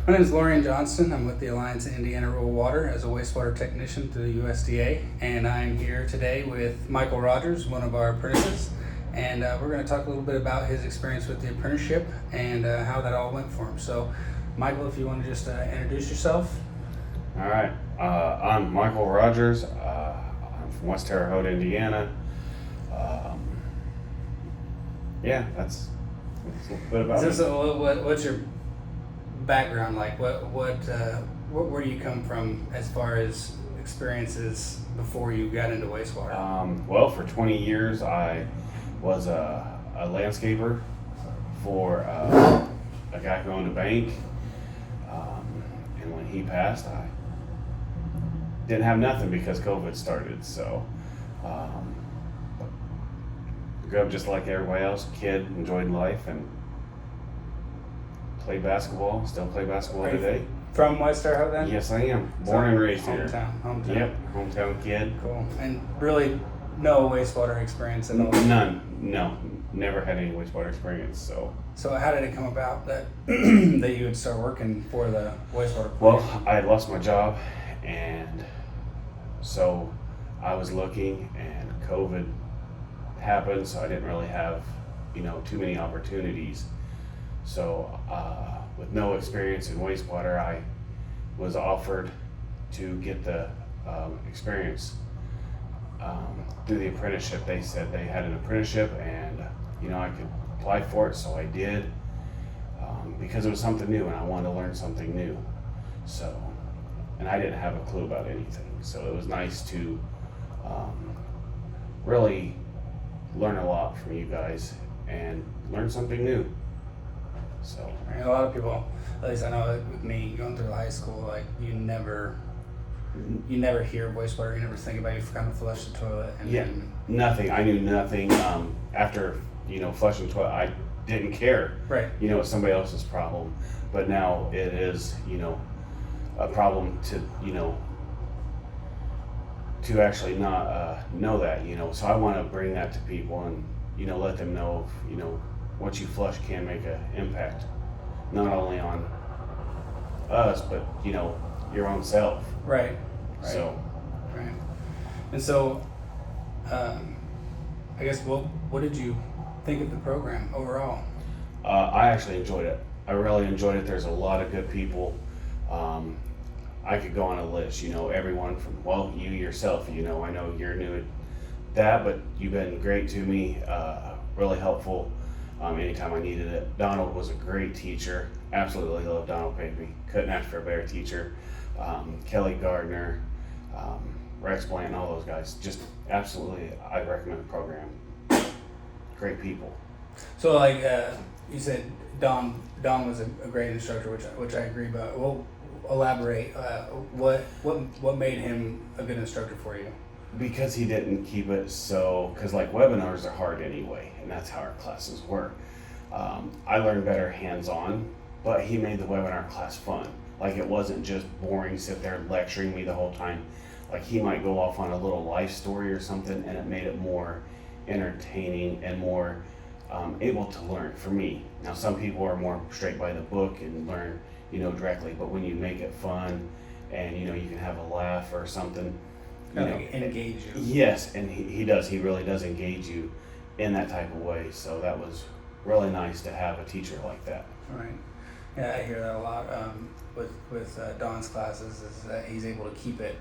My name is Lorean Johnston. I'm with the Alliance Indiana Rural Water as a wastewater technician through the USDA, and I'm here today with Michael Rogers, one of our apprentices, and we're going to talk a little bit about his experience with the apprenticeship and how that all went for him. So, Michael, if you want to just introduce yourself. All right, I'm Michael Rogers. I'm from West Terre Haute, Indiana. That's a little bit about me. What's your background like? Where do you come from as far as experiences before you got into wastewater? Well, for 20 years, I was a landscaper for a guy who owned a bank. And when he passed, I didn't have nothing because COVID started. So, grew up just like everybody else, kid, enjoyed life, and played basketball. Still play basketball today. From West Terre Haute then? Yes, I am. Born and raised here. Hometown. Yep, hometown kid. Cool. And really no wastewater experience at all? None. No, never had any wastewater experience. So how did it come about that that you would start working for the wastewater plant? Well, I had lost my job, and so I was looking, and COVID happened, so I didn't really have, too many opportunities. So with no experience in wastewater, I was offered to get the experience through the apprenticeship. They said they had an apprenticeship, and I could apply for it, so I did, because it was something new and I wanted to learn something new. So, and I didn't have a clue about anything, so it was nice to really learn a lot from you guys and learn something new. So a lot of people, at least I know with me going through high school, like you never hear wastewater, you never think about you kind of flush the toilet. And nothing. I knew nothing. After flushing the toilet, I didn't care. Right. It's somebody else's problem. But now it is a problem to actually not know that. So I want to bring that to people and let them know what you flush can make an impact, not only on us, but your own self. Right. So. Right. And so, I guess what did you think of the program overall? I actually enjoyed it. I really enjoyed it. There's a lot of good people. I could go on a list, everyone from, you yourself, I know you're new at that, but you've been great to me, really helpful anytime I needed it. Donald was a great teacher. Absolutely loved Donald Pavey. Couldn't ask for a better teacher. Kelly Gardner, Rex Bland, all those guys. Just absolutely, I'd recommend the program. Great people. So like you said, Don was a great instructor, which I agree about. Well, elaborate. What made him a good instructor for you? Because he didn't keep it because like webinars are hard anyway, and that's how our classes work. I learned better hands-on, but he made the webinar class fun. Like it wasn't just boring, sit there lecturing me the whole time. Like he might go off on a little life story or something, and it made it more entertaining and more able to learn for me. Now some people are more straight by the book and learn directly, but when you make it fun and you can have a laugh or something, engage you. Yes, and he really does engage you in that type of way. So that was really nice to have a teacher like that. Right. Yeah, I hear that a lot with Don's classes, is that he's able to keep it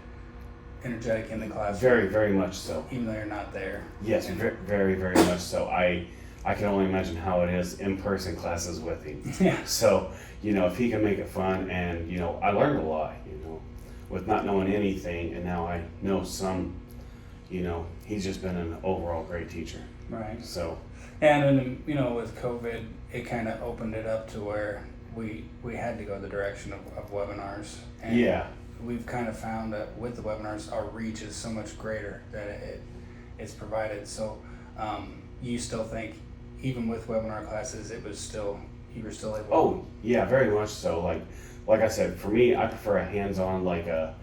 energetic in the classroom. Very, very much so. Even though you're not there. Yes, very, very much so. I can only imagine how it is in-person classes with him. Yeah. So, if he can make it fun, and, I learned a lot, with not knowing anything, and now I know some, he's just been an overall great teacher. Right. So. And then, with COVID, it kind of opened it up to where we had to go the direction of webinars. And yeah. We've kind of found that with the webinars, our reach is so much greater that it's provided. So you still think, even with webinar classes, you were still able? Oh yeah, very much so. Like I said, for me, I prefer a hands-on, like a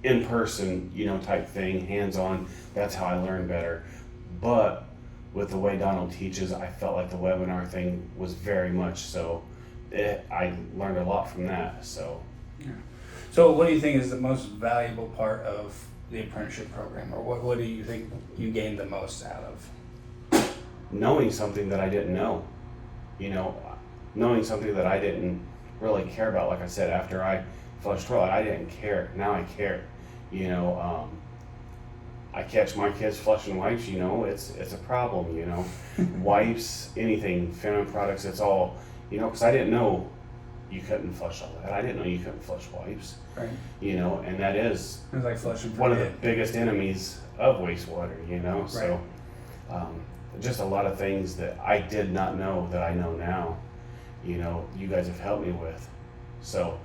in-person, type thing. Hands-on. That's how I learn better. But with the way Donald teaches, I felt like the webinar thing was very much so I learned a lot from that. So, Yeah. So what do you think is the most valuable part of the apprenticeship program, or what do you think you gained the most out of? knowing something that I didn't know, you know, knowing something that I didn't really care about. Like I said, after I flushed toilet, I didn't care. Now I care. You know, I catch my kids flushing wipes. You know, it's a problem. You know, wipes, anything, feminine products. It's all, you know, because I didn't know you couldn't flush all that. I didn't know you couldn't flush wipes. Right. You know, and that is It was like flushing for one of the kid. biggest enemies of wastewater. You know, so just a lot of things that I did not know that I know now. You know, you guys have helped me with. So,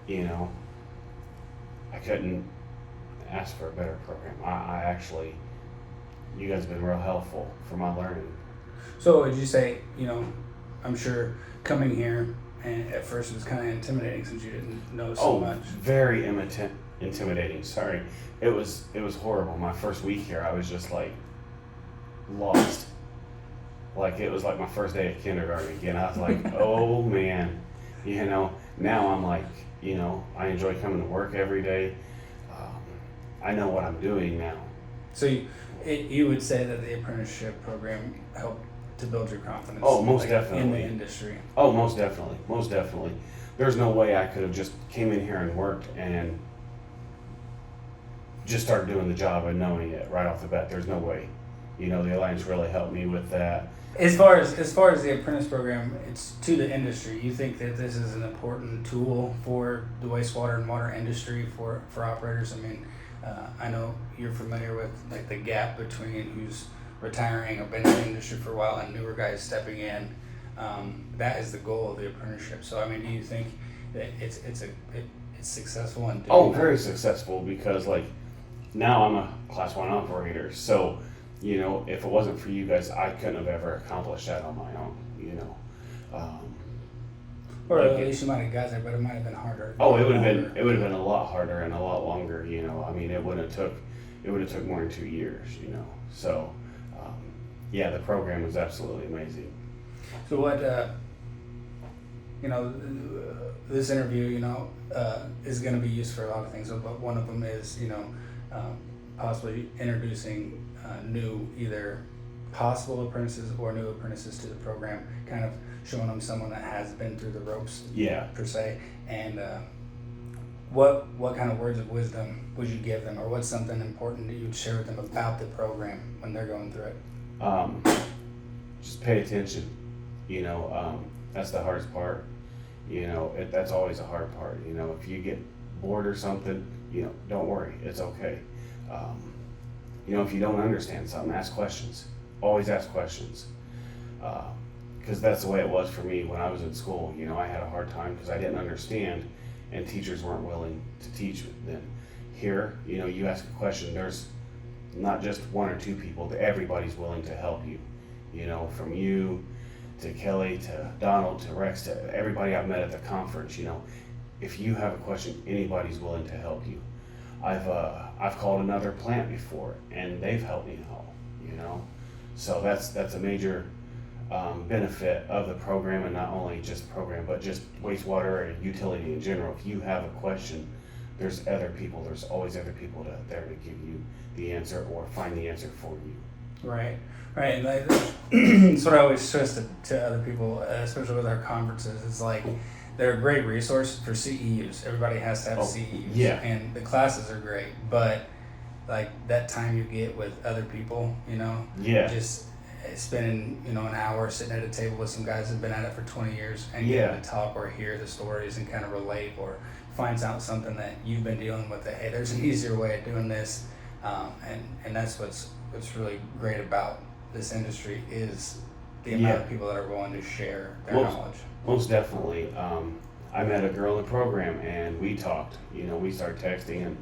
you know, I couldn't ask for a better program. I actually, you guys have been real helpful for my learning. So would you say, you know, I'm sure coming here and at first it was kind of intimidating since you didn't know so much. Very intimidating. Sorry, it was horrible. My first week here, I was just like lost. Like it was like my first day of kindergarten again. I was like, oh man, you know. Now I'm like, you know, I enjoy coming to work every day. I know what I'm doing now. So you would say that the apprenticeship program helped to build your confidence. Oh, most in definitely. the industry. Oh, most definitely, most definitely. There's no way I could have just came in here and worked and just started doing the job and knowing it right off the bat. There's no way. You know, the Alliance really helped me with that. As far as the apprentice program, it's to the industry. You think that this is an important tool for the wastewater and water industry for operators? I mean, I know you're familiar with like the gap between who's retiring or been in the industry for a while and newer guys stepping in. That is the goal of the apprenticeship. So I mean, do you think that it's successful in doing Oh, that? very successful, because like now I'm a class 1 operator. So, you know, if it wasn't for you guys, I couldn't have ever accomplished that on my own, you know. Or like at least you might have got there, but it might have been harder. Oh, it would have been a lot harder and a lot longer, you know. I mean, it would have took more than 2 years, you know. So, yeah, the program was absolutely amazing. So what, you know, this interview, you know, is going to be used for a lot of things, but one of them is, you know, possibly introducing new either possible apprentices or new apprentices to the program, kind of showing them someone that has been through the ropes, Yeah. per se. And what kind of words of wisdom would you give them, or what's something important that you'd share with them about the program when they're going through it? Just pay attention. You know, that's the hardest part. You know, that's always a hard part. You know, if you get bored or something, you know, don't worry, it's okay. You know, if you don't understand something, ask questions. Always ask questions. Because that's the way it was for me when I was in school. You know, I had a hard time because I didn't understand, and teachers weren't willing to teach then. Here, you know, you ask a question, there's not just 1 or 2 people, everybody's willing to help you. You know, from you to Kelly to Donald to Rex to everybody I've met at the conference. You know, if you have a question, anybody's willing to help you. I've called another plant before, and they've helped me out. You know, so that's a major benefit of the program, and not only just program, but just wastewater and utility in general. If you have a question, there's other people. There's always other people there to give you the answer or find the answer for you. Right. And like, that's what I always stress to other people, especially with our conferences. It's like they're a great resource for CEUs. Everybody has to have CEUs. Yeah. And the classes are great, but like that time you get with other people, you know, Yeah. just spending, you know, an hour sitting at a table with some guys who've been at it for 20 years and Yeah. getting to talk or hear the stories and kind of relate, or finds out something that you've been dealing with, that, hey, there's an easier way of doing this. And that's what's really great about this industry, is the amount of people that are willing to share their knowledge. Most definitely. I met a girl in the program, and we talked. You know, we started texting and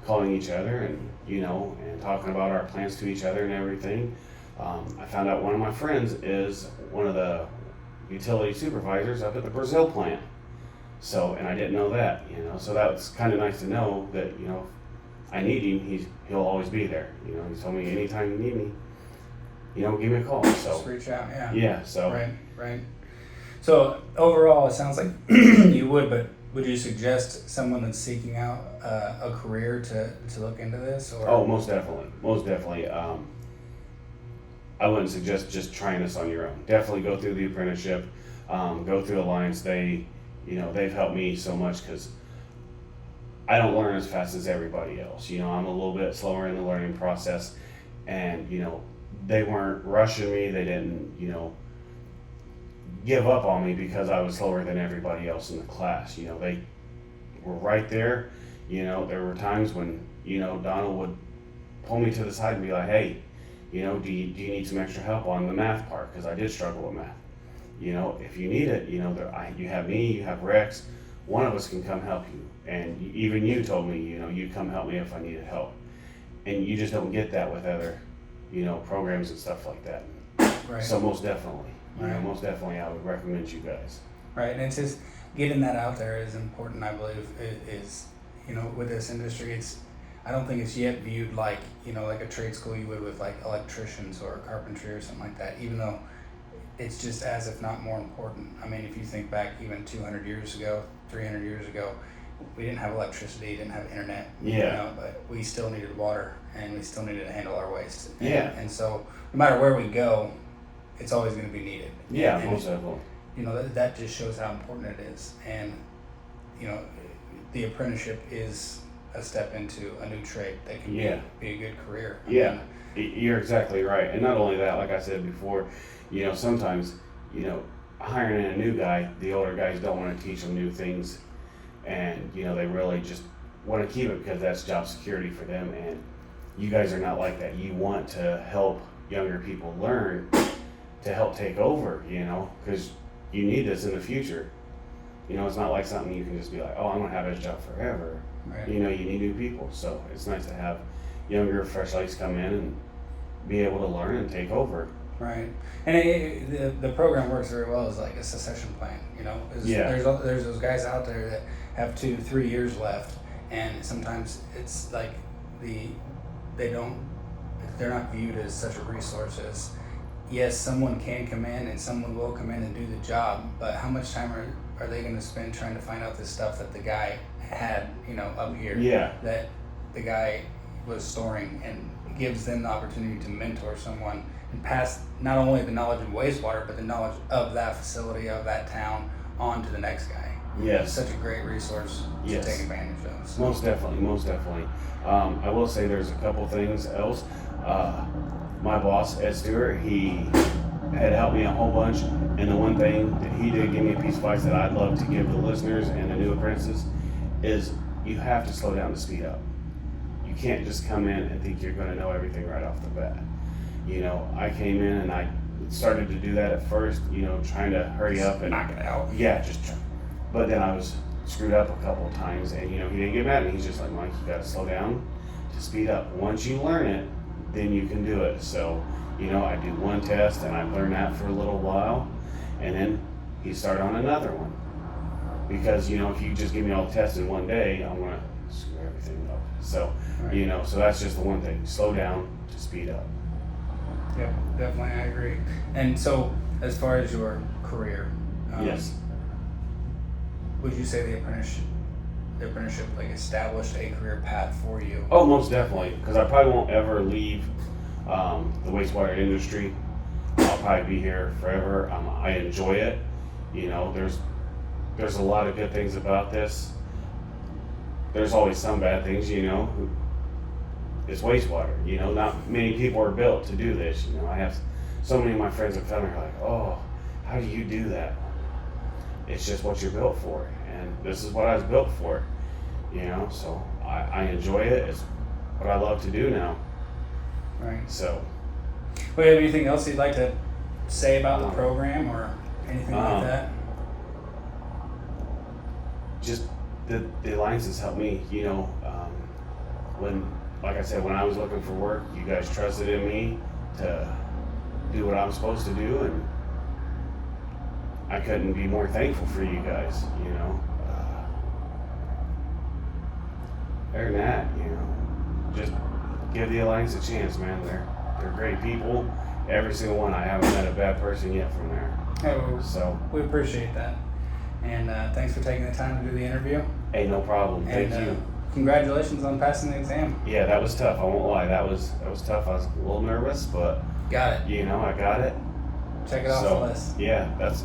calling each other, and you know, and talking about our plans to each other and everything. I found out one of my friends is one of the utility supervisors up at the Brazil plant. So, and I didn't know that. You know, so that's kind of nice to know that, you know, if I need him, he'll always be there. You know, he told me anytime you need me, you know, give me a call. So Just reach out, yeah. yeah. So Right. So overall, it sounds like you would, but would you suggest someone that's seeking out a career to look into this? Or? Oh, most definitely, most definitely. I wouldn't suggest just trying this on your own. Definitely go through the apprenticeship, go through Alliance. They've helped me so much because I don't learn as fast as everybody else. I'm a little bit slower in the learning process, and they weren't rushing me. They didn't, give up on me because I was slower than everybody else in the class. They were right there. There were times when Donald would pull me to the side and be like, "Hey, do you need some extra help on the math part? Because I did struggle with math. If you need it, you have me, you have Rex. One of us can come help you." And even you told me, you'd come help me if I needed help. And you just don't get that with other, programs and stuff like that. Right. So most definitely, Right. most definitely, I would recommend you guys. Right, and it's just getting that out there is important. I believe is with this industry, I don't think it's yet viewed like like a trade school you would with like electricians or carpentry or something like that. Even though it's just as if not more important. I mean, if you think back even 200 years ago, 300 years ago, we didn't have electricity, didn't have internet. Yeah. But we still needed water, and we still needed to handle our waste. And so no matter where we go, it's always going to be needed. Yeah, and most definitely. that just shows how important it is. And the apprenticeship is a step into a new trade that can be a good career. Yeah, you're exactly right. And not only that, like I said before, sometimes, hiring in a new guy, the older guys don't want to teach them new things. And, they really just want to keep it because that's job security for them. And you guys are not like that. You want to help younger people learn to help take over, because you need this in the future. It's not like something you can just be like, oh, I'm going to have this job forever. Right. You need new people. So it's nice to have younger, fresh lights come in and be able to learn and take over. Right. And the program works very well as like a succession plan. There's those guys out there that have 2-3 years left, and sometimes it's like they're not viewed as such a resource as, yes, someone can come in and someone will come in and do the job, but how much time are they going to spend trying to find out this stuff that the guy had, up here? Yeah. That the guy was storing, and gives them the opportunity to mentor someone and pass not only the knowledge of wastewater, but the knowledge of that facility, of that town, on to the next guy. Yes. It's such a great resource to take advantage of. So. Most definitely. I will say there's a couple things else. My boss, Ed Stewart, he had helped me a whole bunch, and the one thing that he did give me a piece of advice that I'd love to give the listeners and the new apprentices is you have to slow down to speed up. You can't just come in and think you're going to know everything right off the bat. I came in and I started to do that at first, trying to hurry up and knock it out. Yeah, but then I was screwed up a couple of times, and he didn't get mad at me. He's just like, Mike, you got to slow down to speed up. Once you learn it, then you can do it. So, I do one test and I learned that for a little while, and then he started on another one. Because, if you just give me all the tests in one day, I'm going to screw everything up. So, Right. So that's just the one thing. Slow down to speed up. Yep, definitely, I agree. And so, as far as your career, Yes. would you say the apprenticeship like established a career path for you? Oh, most definitely. Because I probably won't ever leave the wastewater industry. I'll probably be here forever. I enjoy it. There's a lot of good things about this. There's always some bad things, It's wastewater, not many people are built to do this. I have so many of my friends and family are like, oh, how do you do that? It's just what you're built for, and this is what I was built for, so I enjoy it. It's what I love to do now. Right. So. Well, you have anything else you'd like to say about the program or anything like that? Just the Alliances helped me, like I said, when I was looking for work, you guys trusted in me to do what I'm supposed to do, and I couldn't be more thankful for you guys, Other than that, just give the Alliance a chance, man. They're great people, every single one. I haven't met a bad person yet from there. Hey, well, So, we appreciate that. And thanks for taking the time to do the interview. hey, no problem. Thank And, you. Congratulations on passing the exam. Yeah, that was tough. I won't lie. That was tough. I was a little nervous, but Got it. you know, I got it. Check it off So, the list. yeah, that's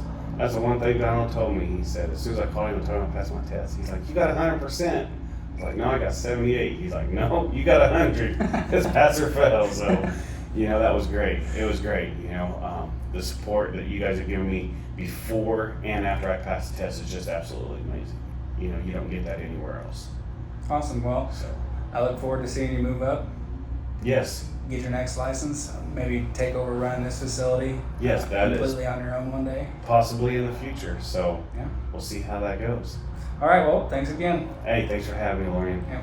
the one thing Donald told me. He said as soon as I called him and told him I passed my test, he's like, "You got 100%." I was like, "No, I got 78." He's like, "No, you got 100. It's pass or fail." So, you know, that was great. It was great. You know, the support that you guys have given me before and after I passed the test is just absolutely amazing. You know, you don't get that anywhere else. Awesome. Well, So, I look forward to seeing you move up, yes, get your next license, maybe take over running this facility yes, that is completely on your own one day. possibly in the future. So, Yeah. we'll see how that goes. All right. Well, thanks again. Hey, thanks for having me, Lorean. Yeah.